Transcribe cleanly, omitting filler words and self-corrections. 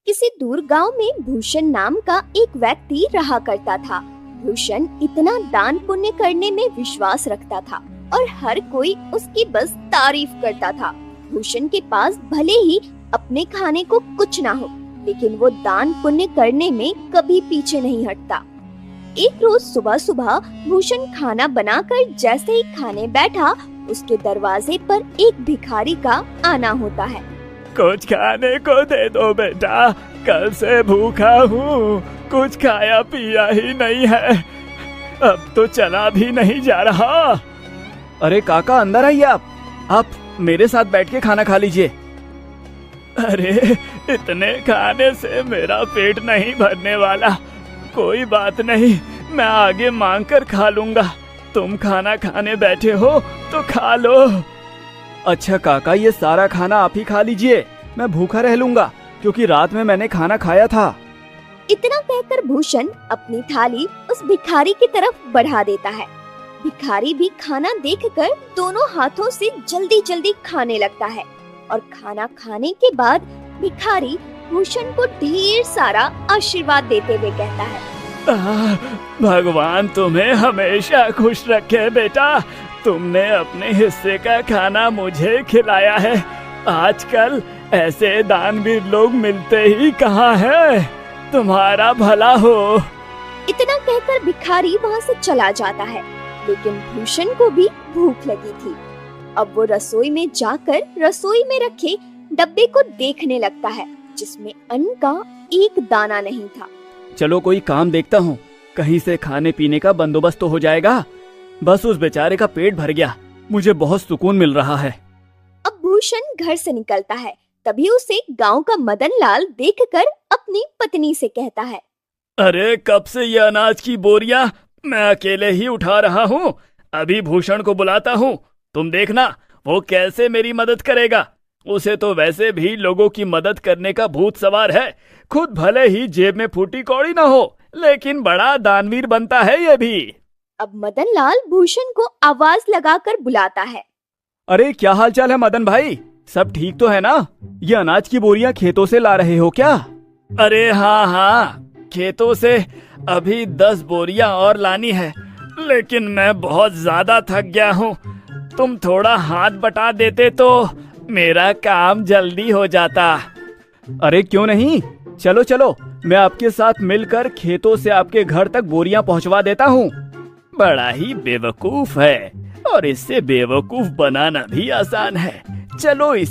किसी दूर गांव में भूषण नाम का एक व्यक्ति रहा करता था। भूषण इतना दान पुण्य करने में विश्वास रखता था और हर कोई उसकी बस तारीफ करता था। भूषण के पास भले ही अपने खाने को कुछ ना हो, लेकिन वो दान पुण्य करने में कभी पीछे नहीं हटता। एक रोज सुबह सुबह भूषण खाना बनाकर जैसे ही खाने बैठा, उसके दरवाजे पर एक भिखारी का आना होता है। कुछ खाने को दे दो बेटा, कल से भूखा हूँ, कुछ खाया पिया ही नहीं है, अब तो चला भी नहीं जा रहा। अरे काका, अंदर आइए। आप मेरे साथ बैठ के खाना खा लीजिए। अरे इतने खाने से मेरा पेट नहीं भरने वाला। कोई बात नहीं, मैं आगे मांग कर खा लूंगा। तुम खाना खाने बैठे हो तो खा लो। अच्छा काका, ये सारा खाना आप ही खा लीजिए, मैं भूखा रह लूंगा क्योंकि रात में मैंने खाना खाया था। इतना कहकर भूषण अपनी थाली उस भिखारी की तरफ बढ़ा देता है। भिखारी भी खाना देखकर दोनों हाथों से जल्दी जल्दी खाने लगता है और खाना खाने के बाद भिखारी भूषण को ढेर सारा आशीर्वाद देते हुए कहता है, भगवान तुम्हें हमेशा खुश रखे बेटा। तुमने अपने हिस्से का खाना मुझे खिलाया है। आजकल ऐसे दानवीर लोग मिलते ही कहाँ हैं। तुम्हारा भला हो। इतना कहकर भिखारी वहाँ से चला जाता है, लेकिन भूषण को भी भूख लगी थी। अब वो रसोई में जाकर रसोई में रखे डब्बे को देखने लगता है, जिसमें अन्न का एक दाना नहीं था। चलो कोई काम देखता हूँ, कहीं से खाने पीने का बंदोबस्त तो हो जाएगा। बस उस बेचारे का पेट भर गया, मुझे बहुत सुकून मिल रहा है। अब भूषण घर से निकलता है, तभी उसे गांव का मदन लाल देखकर अपनी पत्नी से कहता है, अरे कब से ये अनाज की बोरियां मैं अकेले ही उठा रहा हूँ। अभी भूषण को बुलाता हूँ, तुम देखना वो कैसे मेरी मदद करेगा। उसे तो वैसे भी लोगों की मदद करने का भूत सवार है। खुद भले ही जेब में फूटी कौड़ी ना हो, लेकिन बड़ा दानवीर बनता है ये भी। अब मदन लाल भूषण को आवाज लगाकर बुलाता है। अरे क्या हाल चाल है मदन भाई, सब ठीक तो है ना? ये अनाज की बोरियां खेतों से ला रहे हो क्या? अरे हाँ, खेतों से अभी 10 बोरियां और लानी है, लेकिन मैं बहुत ज्यादा थक गया हूँ। तुम थोड़ा हाथ बटा देते तो मेरा काम जल्दी हो जाता। अरे क्यों नहीं, चलो चलो, मैं आपके साथ मिलकर खेतों से आपके घर तक बोरियां पहुंचवा देता हूँ। बड़ा ही बेवकूफ है, और इससे बेवकूफ बनाना भी आसान है। चलो